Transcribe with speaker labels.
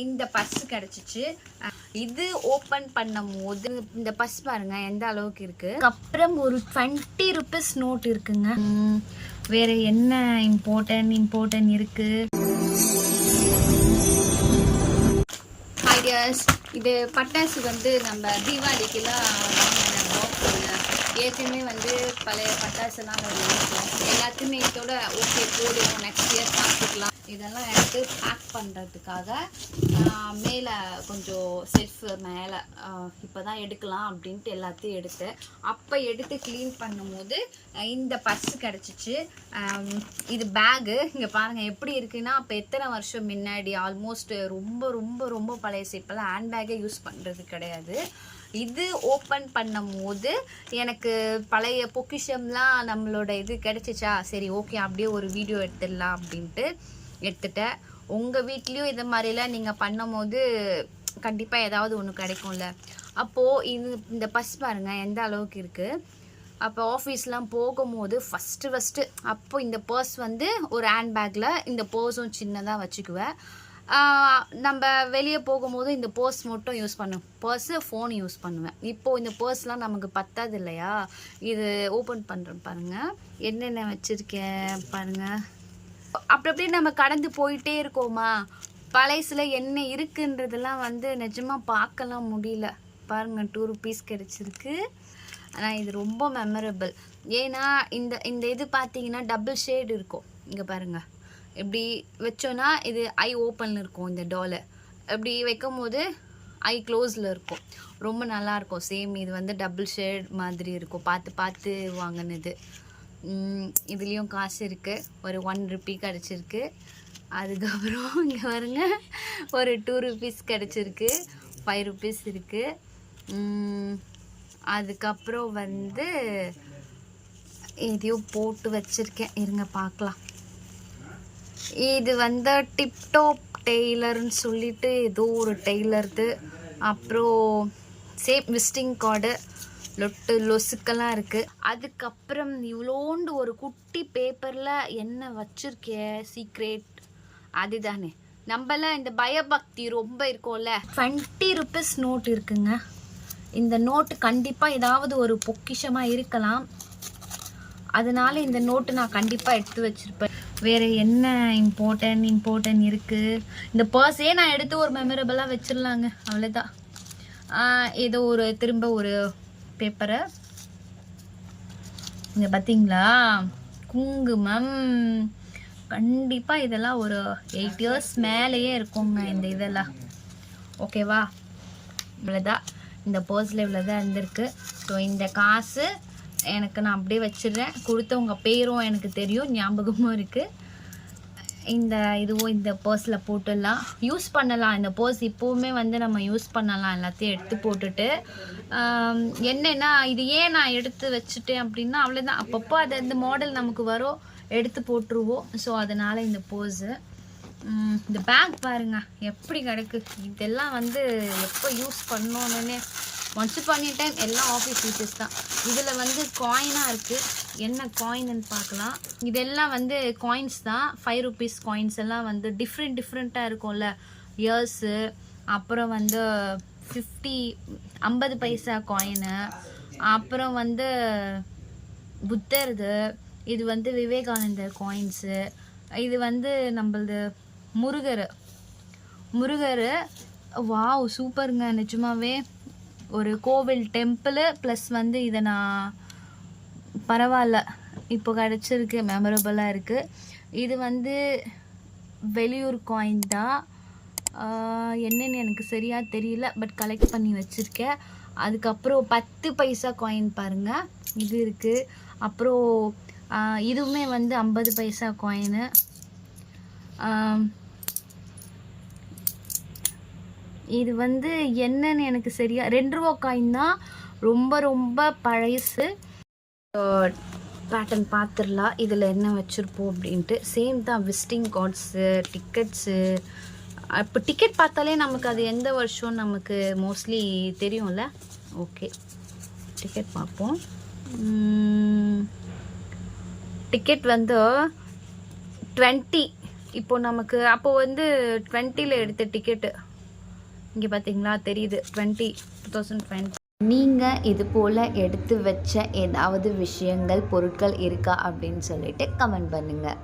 Speaker 1: இந்த பர்ஸ் கிடச்சிச்சு. இது ஓப்பன் பண்ணும் போது இந்த பர்ஸ் பாருங்க எந்த அளவுக்கு இருக்கு. அப்புறம் ஒரு 20 rupees நோட் இருக்குங்க. வேற என்ன இம்பார்ட்டன்ட் இருக்கு. இது பட்டாசு வந்து நம்ம தீபாவளிக்கெல்லாம் ஏற்கனவே வந்து பழைய பட்டாசுலாம் ஒரு எல்லாத்தையுமே இதோட ஓகே போடுவோம், நெக்ஸ்ட் இயர் பார்த்துக்கலாம். இதெல்லாம் எடுத்து பேக் பண்ணுறதுக்காக மேலே கொஞ்சம் செல்ஃப் மேலே இப்போ தான் எடுக்கலாம் அப்படின்ட்டு எல்லாத்தையும் எடுத்து எடுத்து க்ளீன் பண்ணும்போது இந்த பர்ஸ் கிடச்சிச்சு. இது பேகு இங்கே பாருங்கள் எப்படி இருக்குன்னா, அப்போ எத்தனை வருஷம் முன்னாடி ஆல்மோஸ்ட் ரொம்ப ரொம்ப ரொம்ப பழைய இப்போல்லாம் ஹேண்ட் பேக்கே யூஸ் பண்ணுறது கிடையாது. இது ஓப்பன் பண்ணும் போது எனக்கு பழைய பொக்கிஷம்லாம் நம்மளோட இது கிடைச்சிச்சா, சரி ஓகே அப்படியே ஒரு வீடியோ எடுத்துடலாம் அப்படின்ட்டு எடுத்துட்டேன். உங்கள் வீட்லேயும் இது மாதிரிலாம் நீங்கள் பண்ணும் போது கண்டிப்பாக ஏதாவது ஒன்று கிடைக்கும்ல. அப்போது இந்த பர்ஸ் பாருங்கள் எந்த அளவுக்கு இருக்குது. அப்போ ஆஃபீஸ்லாம் போகும்போது ஃபஸ்ட்டு அப்போது இந்த பர்ஸ் வந்து ஒரு ஹேண்ட் பேக்கில் இந்த பர்ஸும் சின்னதாக வச்சுக்குவேன். நம்ம வெளியே போகும்போது இந்த பர்ஸ் மட்டும் யூஸ் பண்ணுவேன், பர்ஸு ஃபோன் யூஸ் பண்ணுவேன். இப்போது இந்த பர்ஸ்லாம் நமக்கு பத்தாது இல்லையா, இது ஓப்பன் பண்ணுறேன் பாருங்கள் என்னென்ன வச்சுருக்கேன் பாருங்கள். அப்படியே நம்ம கடந்து போயிட்டே இருக்கோமா, பழையசில் என்ன இருக்குன்றதெல்லாம் வந்து நிஜமாக பார்க்கலாம் முடியல. பாருங்கள் 2 rupees கிடச்சிருக்கு. ஆனால் இது ரொம்ப மெமரபிள். ஏன்னா இந்த இது பார்த்தீங்கன்னா டபுள் ஷேட் இருக்கும். இங்கே பாருங்கள் இப்படி வச்சோன்னா இது ஐ ஓப்பனில் இருக்கும், இந்த டாலர் இப்படி வைக்கும் போது ஐ க்ளோஸில் இருக்கும். ரொம்ப நல்லாயிருக்கும். சேம் இது வந்து டபுள் ஷேட் மாதிரி இருக்கும். பார்த்து வாங்கினது. இதுலேயும் காசு இருக்குது, ஒரு 1 rupee கிடச்சிருக்கு. அதுக்கப்புறம் இங்கே பாருங்க ஒரு 2 rupees கிடச்சிருக்கு, 5 rupees இருக்குது. அதுக்கப்புறம் வந்து எதையோ போட்டு வச்சுருக்கேன், இருங்க பார்க்கலாம். இது வந்து டிப்டாப் டெய்லர்னு சொல்லிட்டு ஏதோ ஒரு டெய்லர்து. அப்புறம் சேம் விசிட்டிங் கார்டு லொசுக்கெல்லாம் இருக்குது. அதுக்கப்புறம் இவ்வளோண்டு ஒரு குட்டி பேப்பரில் என்ன வச்சுருக்கே சீக்ரெட் அதுதானே. நம்மளாம் இந்த பயபக்தி ரொம்ப இருக்கும்ல. 20 rupees நோட் இருக்குங்க. இந்த நோட்டு கண்டிப்பாக ஏதாவது ஒரு பொக்கிஷமாக இருக்கலாம், அதனால இந்த நோட்டு நான் கண்டிப்பாக எடுத்து வச்சுருப்பேன். வேறு என்ன இம்பார்ட்டன்ட் இருக்குது. இந்த பர்ஸே நான் எடுத்து ஒரு மெமரபிளாக வச்சிடலாங்க, அவ்வளோதான். ஏதோ ஒரு திரும்ப ஒரு பேப்பரை இங்கே பார்த்தீங்களா, குங்குமம். கண்டிப்பாக இதெல்லாம் ஒரு 8 years மேலேயே இருக்குங்க இந்த இதெல்லாம். ஓகேவா, இவ்வளோதான் இந்த பர்ஸில் இவ்வளோதான் இருந்திருக்கு. ஸோ இந்த காசு எனக்கு நான் அப்படியே வச்சிடுறேன். கொடுத்தவங்க பேரும் எனக்கு தெரியும், ஞாபகமும் இருக்குது. இதுவும் இந்த பர்ஸில் போட்டுடலாம், யூஸ் பண்ணலாம். இந்த பர்ஸ் இப்போவுமே வந்து நம்ம யூஸ் பண்ணலாம். எல்லாத்தையும் எடுத்து போட்டுட்டு என்னென்னா இது ஏன் நான் எடுத்து வச்சுட்டேன் அப்படின்னா, அவ்வளோதான். அப்பப்போ அது அந்த மாடல் நமக்கு வரும், எடுத்து போட்டுருவோம். ஸோ அதனால் இந்த பர்ஸு. இந்த பேக் பாருங்க எப்படி கிடக்கு. இதெல்லாம் வந்து எப்போ யூஸ் பண்ணணுன்னே ஒன்ஸ் பண்ணிட்டேன். எல்லாம் ஆஃபீஸ் யூஸஸ் தான். இதில் வந்து காயினாக இருக்குது, என்ன காயின்னு பார்க்கலாம். இதெல்லாம் வந்து காயின்ஸ் தான், 5 rupees காயின்ஸ் எல்லாம் வந்து டிஃப்ரெண்ட்டாக இருக்கும்ல. இயர்ஸு, அப்புறம் வந்து 50 பைசா காயினு, அப்புறம் வந்து புத்தர்து, இது வந்து விவேகானந்தர் காயின்ஸு, இது வந்து நம்மளது முருகர். வாவ் சூப்பருங்க, நிஜமாவே ஒரு கோவில் டெம்பிள் ப்ளஸ் வந்து இதை நான் பரவாயில்ல இப்போ கிடச்சிருக்கு, மெமரபுளாக இருக்குது. இது வந்து வெளியூர் காயின் தான், என்னென்னு எனக்கு சரியாக தெரியல, பட் கலெக்ட் பண்ணி வச்சுருக்கேன். அதுக்கப்புறம் 10 பைசா காயின் பாருங்கள், இது இருக்குது. அப்புறம் இதுவுமே வந்து 50 பைசா காயினு. இது வந்து என்னன்னு எனக்கு சரியா 2 ரூபா காயின் தான், ரொம்ப ரொம்ப பழைசு. பேட்டர்ன் பார்த்துடலாம் இதில் என்ன வச்சுருப்போம் அப்படின்ட்டு. சேம் தான், விசிட்டிங் கார்ட்ஸு, டிக்கெட்ஸு. இப்போ டிக்கெட் பார்த்தாலே நமக்கு அது எந்த வருஷம் நமக்கு மோஸ்ட்லி தெரியும்ல. ஓகே, டிக்கெட் பார்ப்போம். டிக்கெட் வந்து 20 இப்போ நமக்கு அப்போ வந்து 20ல் எடுத்த டிக்கெட்டு இங்கே பார்த்தீங்களா தெரியுது 2020. நீங்கள் இது போல் எடுத்து வச்ச ஏதாவது விஷயங்கள் பொருட்கள் இருக்கா அப்படின்னு சொல்லிட்டு கமெண்ட் பண்ணுங்கள்.